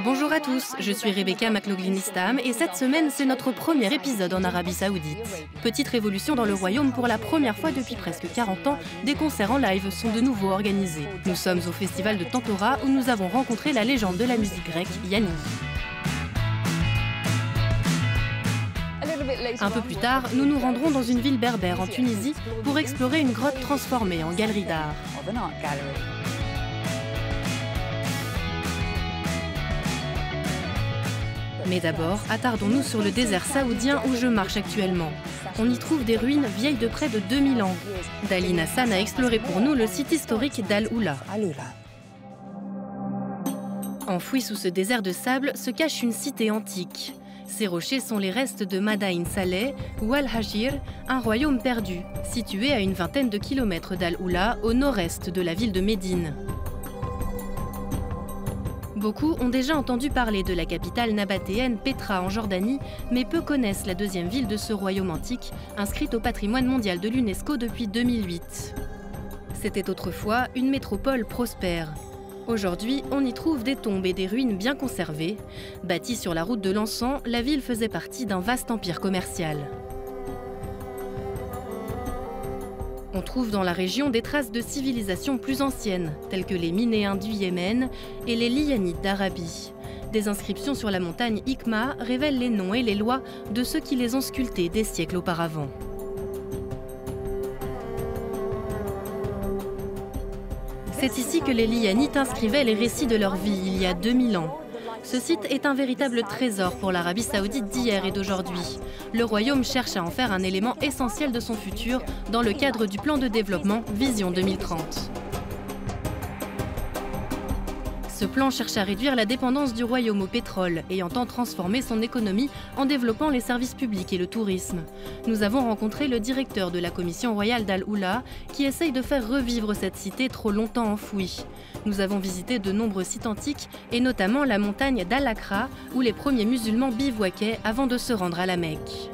Bonjour à tous, je suis Rebecca McLaughlin-Istam et cette semaine c'est notre premier épisode en Arabie Saoudite. Petite révolution dans le royaume, pour la première fois depuis presque 40 ans, des concerts en live sont de nouveau organisés. Nous sommes au festival de Tantora où nous avons rencontré la légende de la musique grecque, Yanni. Un peu plus tard, nous nous rendrons dans une ville berbère en Tunisie pour explorer une grotte transformée en galerie d'art. Mais d'abord, attardons-nous sur le désert saoudien où je marche actuellement. On y trouve des ruines vieilles de près de 2000 ans. Dali Nassan a exploré pour nous le site historique d'Al-Oula. Enfoui sous ce désert de sable se cache une cité antique. Ces rochers sont les restes de Madain Saleh ou Al-Hajir, un royaume perdu, situé à une vingtaine de kilomètres d'Al-Oula, au nord-est de la ville de Médine. Beaucoup ont déjà entendu parler de la capitale nabatéenne Pétra en Jordanie, mais peu connaissent la deuxième ville de ce royaume antique, inscrite au patrimoine mondial de l'UNESCO depuis 2008. C'était autrefois une métropole prospère. Aujourd'hui, on y trouve des tombes et des ruines bien conservées. Bâtie sur la route de l'encens, la ville faisait partie d'un vaste empire commercial. On trouve dans la région des traces de civilisations plus anciennes, telles que les Minéens du Yémen et les Lianites d'Arabie. Des inscriptions sur la montagne Ikma révèlent les noms et les lois de ceux qui les ont sculptés des siècles auparavant. C'est ici que les Lianites inscrivaient les récits de leur vie il y a 2000 ans. Ce site est un véritable trésor pour l'Arabie Saoudite d'hier et d'aujourd'hui. Le royaume cherche à en faire un élément essentiel de son futur dans le cadre du plan de développement Vision 2030. Ce plan cherche à réduire la dépendance du royaume au pétrole et entend transformer son économie en développant les services publics et le tourisme. Nous avons rencontré le directeur de la commission royale d'Al-Oula qui essaye de faire revivre cette cité trop longtemps enfouie. Nous avons visité de nombreux sites antiques et notamment la montagne d'Al-Akra où les premiers musulmans bivouaquaient avant de se rendre à la Mecque.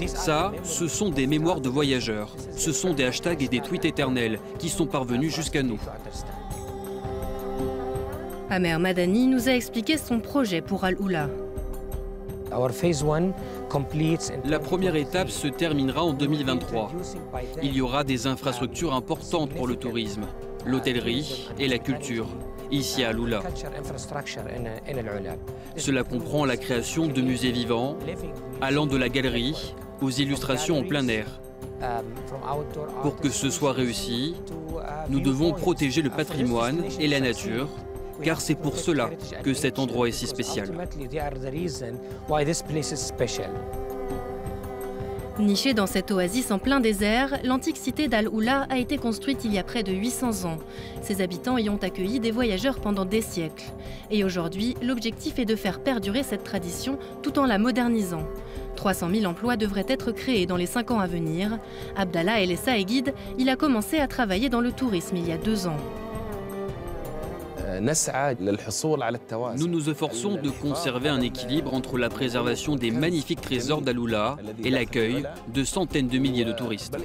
Ça, ce sont des mémoires de voyageurs. Ce sont des hashtags et des tweets éternels qui sont parvenus jusqu'à nous. Amer Madani nous a expliqué son projet pour Al-Oula. La première étape se terminera en 2023. Il y aura des infrastructures importantes pour le tourisme, l'hôtellerie et la culture, ici à Al-Oula. Cela comprend la création de musées vivants, allant de la galerie aux illustrations en plein air. Pour que ce soit réussi, nous devons protéger le patrimoine et la nature, car c'est pour cela que cet endroit est si spécial. Nichée dans cette oasis en plein désert, l'antique cité d'Al-Oula a été construite il y a près de 800 ans. Ses habitants y ont accueilli des voyageurs pendant des siècles. Et aujourd'hui, l'objectif est de faire perdurer cette tradition tout en la modernisant. 300 000 emplois devraient être créés dans les 5 ans à venir. Abdallah El-Essa est guide, il a commencé à travailler dans le tourisme il y a 2 ans. Nous nous efforçons de conserver un équilibre entre la préservation des magnifiques trésors d'Al-Oula et l'accueil de centaines de milliers de touristes.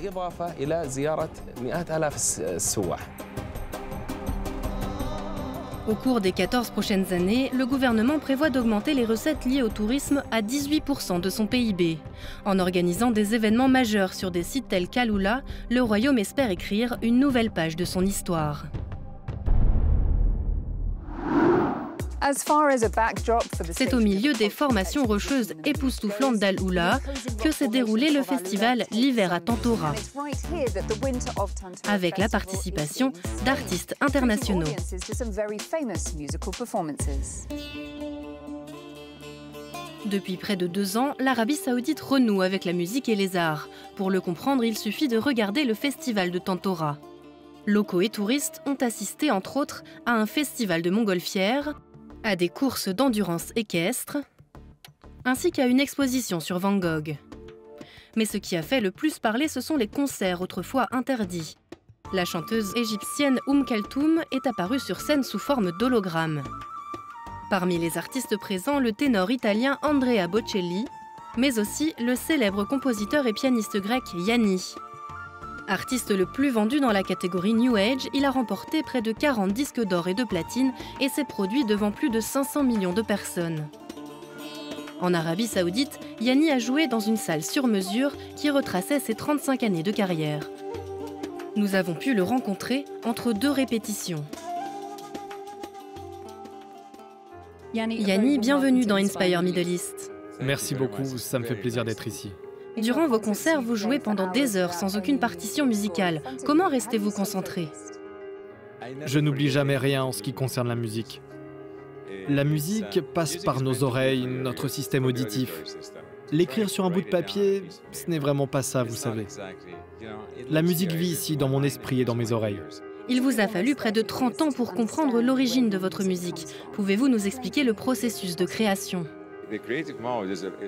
Au cours des 14 prochaines années, le gouvernement prévoit d'augmenter les recettes liées au tourisme à 18% de son PIB. En organisant des événements majeurs sur des sites tels qu'Al-Oula, le royaume espère écrire une nouvelle page de son histoire. C'est au milieu des formations rocheuses époustouflantes d'Al-Oula que s'est déroulé le festival L'hiver à Tantora, avec la participation d'artistes internationaux. Depuis près de 2 ans, l'Arabie Saoudite renoue avec la musique et les arts. Pour le comprendre, il suffit de regarder le festival de Tantora. Locaux et touristes ont assisté, entre autres, à un festival de montgolfières, à des courses d'endurance équestre, ainsi qu'à une exposition sur Van Gogh. Mais ce qui a fait le plus parler, ce sont les concerts autrefois interdits. La chanteuse égyptienne Kalthoum est apparue sur scène sous forme d'hologramme. Parmi les artistes présents, le ténor italien Andrea Bocelli, mais aussi le célèbre compositeur et pianiste grec Yanni. Artiste le plus vendu dans la catégorie New Age, il a remporté près de 40 disques d'or et de platine et s'est produit devant plus de 500 millions de personnes. En Arabie Saoudite, Yanni a joué dans une salle sur mesure qui retraçait ses 35 années de carrière. Nous avons pu le rencontrer entre 2 répétitions. Yanni, bienvenue dans Inspire Middle East. Merci beaucoup, ça me fait plaisir d'être ici. Durant vos concerts, vous jouez pendant des heures sans aucune partition musicale. Comment restez-vous concentré? Je n'oublie jamais rien en ce qui concerne la musique. La musique passe par nos oreilles, notre système auditif. L'écrire sur un bout de papier, ce n'est vraiment pas ça, vous savez. La musique vit ici, dans mon esprit et dans mes oreilles. Il vous a fallu près de 30 ans pour comprendre l'origine de votre musique. Pouvez-vous nous expliquer le processus de création?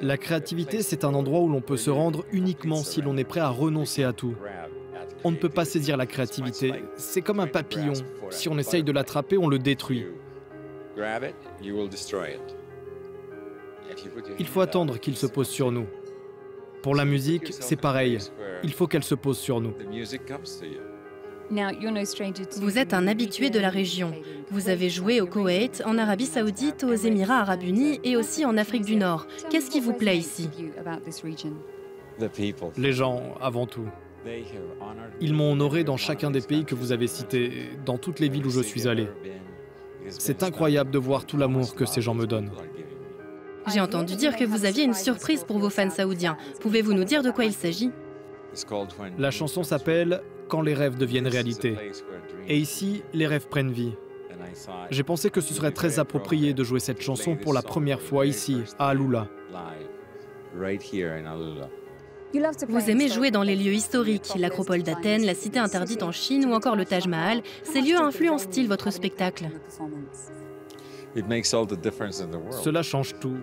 La créativité, c'est un endroit où l'on peut se rendre uniquement si l'on est prêt à renoncer à tout. On ne peut pas saisir la créativité. C'est comme un papillon. Si on essaye de l'attraper, on le détruit. Il faut attendre qu'il se pose sur nous. Pour la musique, c'est pareil. Il faut qu'elle se pose sur nous. Vous êtes un habitué de la région. Vous avez joué au Koweït, en Arabie Saoudite, aux Émirats Arabes Unis et aussi en Afrique du Nord. Qu'est-ce qui vous plaît ici? Les gens, avant tout. Ils m'ont honoré dans chacun des pays que vous avez cités, dans toutes les villes où je suis allé. C'est incroyable de voir tout l'amour que ces gens me donnent. J'ai entendu dire que vous aviez une surprise pour vos fans saoudiens. Pouvez-vous nous dire de quoi il s'agit? La chanson s'appelle « Quand les rêves deviennent réalité ». Et ici, les rêves prennent vie. J'ai pensé que ce serait très approprié de jouer cette chanson pour la première fois ici, à Alula. Vous aimez jouer dans les lieux historiques, l'Acropole d'Athènes, la Cité interdite en Chine ou encore le Taj Mahal. Ces lieux influencent-ils votre spectacle? Cela change tout.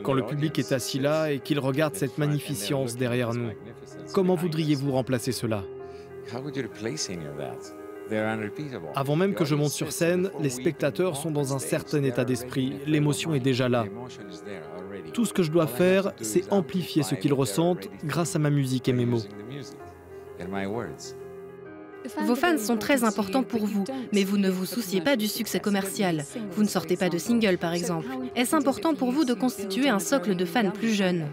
Quand le public est assis là et qu'il regarde cette magnificence derrière nous, comment voudriez-vous remplacer cela? Avant même que je monte sur scène, les spectateurs sont dans un certain état d'esprit. L'émotion est déjà là. Tout ce que je dois faire, c'est amplifier ce qu'ils ressentent grâce à ma musique et mes mots. Vos fans sont très importants pour vous, mais vous ne vous souciez pas du succès commercial. Vous ne sortez pas de single, par exemple. Est-ce important pour vous de constituer un socle de fans plus jeunes?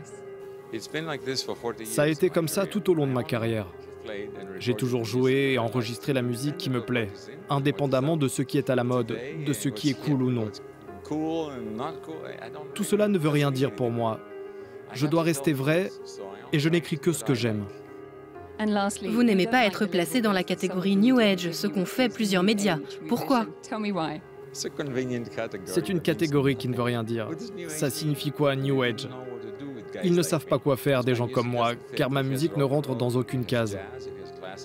Ça a été comme ça tout au long de ma carrière. J'ai toujours joué et enregistré la musique qui me plaît, indépendamment de ce qui est à la mode, de ce qui est cool ou non. Tout cela ne veut rien dire pour moi. Je dois rester vrai et je n'écris que ce que j'aime. Vous n'aimez pas être placé dans la catégorie New Age, ce qu'ont fait plusieurs médias. Pourquoi? C'est une catégorie qui ne veut rien dire. Ça signifie quoi, New Age? Ils ne savent pas quoi faire, des gens comme moi, car ma musique ne rentre dans aucune case.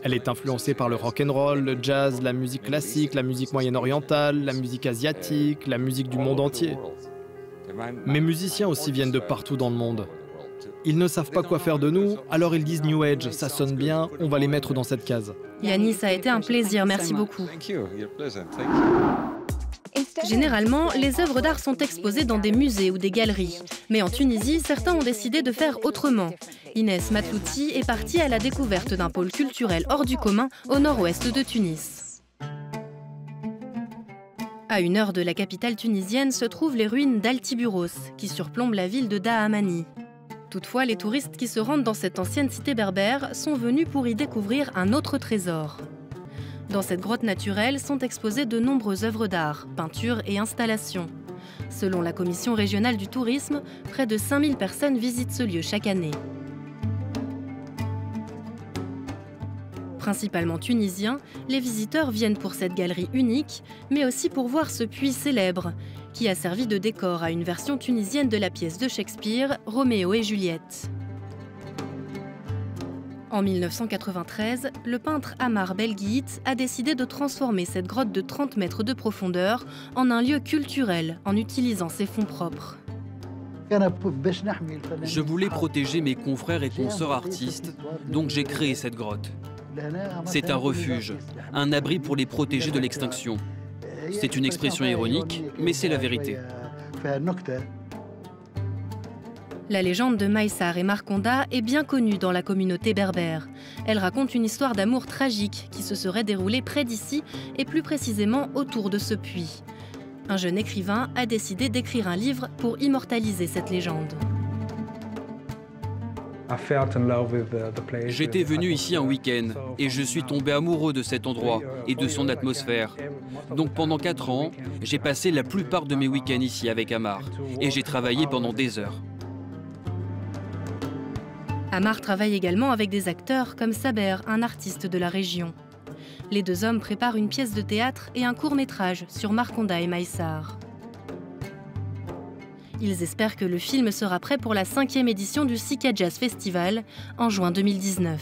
Elle est influencée par le rock'n'roll, le jazz, la musique classique, la musique moyen-orientale, la musique asiatique, la musique du monde entier. Mes musiciens aussi viennent de partout dans le monde. Ils ne savent pas quoi faire de nous, alors ils disent New Age, ça sonne bien, on va les mettre dans cette case. Yanni, ça a été un plaisir, merci beaucoup. Généralement, les œuvres d'art sont exposées dans des musées ou des galeries. Mais en Tunisie, certains ont décidé de faire autrement. Inès Matlouti est partie à la découverte d'un pôle culturel hors du commun au nord-ouest de Tunis. À 1 heure de la capitale tunisienne se trouvent les ruines d'Altiburos, qui surplombent la ville de Dahamani. Toutefois, les touristes qui se rendent dans cette ancienne cité berbère sont venus pour y découvrir un autre trésor. Dans cette grotte naturelle sont exposées de nombreuses œuvres d'art, peintures et installations. Selon la Commission régionale du tourisme, près de 5000 personnes visitent ce lieu chaque année. Principalement tunisiens, les visiteurs viennent pour cette galerie unique, mais aussi pour voir ce puits célèbre, qui a servi de décor à une version tunisienne de la pièce de Shakespeare, Roméo et Juliette. En 1993, le peintre Amar Belguite a décidé de transformer cette grotte de 30 mètres de profondeur en un lieu culturel en utilisant ses fonds propres. Je voulais protéger mes confrères et consoeurs artistes, donc j'ai créé cette grotte. C'est un refuge, un abri pour les protéger de l'extinction. C'est une expression ironique, mais c'est la vérité. La légende de Maïsar et Marconda est bien connue dans la communauté berbère. Elle raconte une histoire d'amour tragique qui se serait déroulée près d'ici et plus précisément autour de ce puits. Un jeune écrivain a décidé d'écrire un livre pour immortaliser cette légende. J'étais venu ici un week-end et je suis tombé amoureux de cet endroit et de son atmosphère. Donc pendant 4 ans, j'ai passé la plupart de mes week-ends ici avec Amar et j'ai travaillé pendant des heures. Amar travaille également avec des acteurs comme Saber, un artiste de la région. Les deux hommes préparent une pièce de théâtre et un court-métrage sur Marconda et Maïsar. Ils espèrent que le film sera prêt pour la 5e édition du Sika Jazz Festival en juin 2019.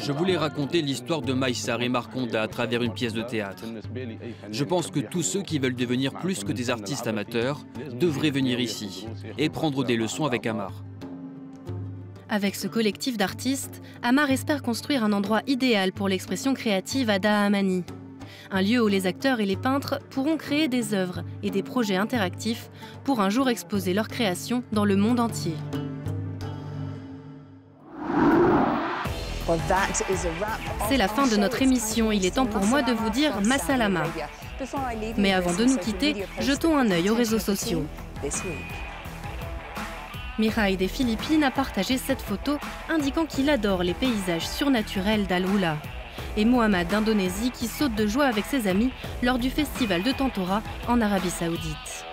Je voulais raconter l'histoire de Maïsar et Marconda à travers une pièce de théâtre. Je pense que tous ceux qui veulent devenir plus que des artistes amateurs devraient venir ici et prendre des leçons avec Amar. Avec ce collectif d'artistes, Amar espère construire un endroit idéal pour l'expression créative à Dahamani. Un lieu où les acteurs et les peintres pourront créer des œuvres et des projets interactifs pour un jour exposer leurs créations dans le monde entier. C'est la fin de notre émission. Il est temps pour moi de vous dire Masalama. Mais avant de nous quitter, jetons un œil aux réseaux sociaux. Mihai des Philippines a partagé cette photo indiquant qu'il adore les paysages surnaturels d'Al-Hula. Et Mohamed d'Indonésie qui saute de joie avec ses amis lors du festival de Tantora en Arabie Saoudite.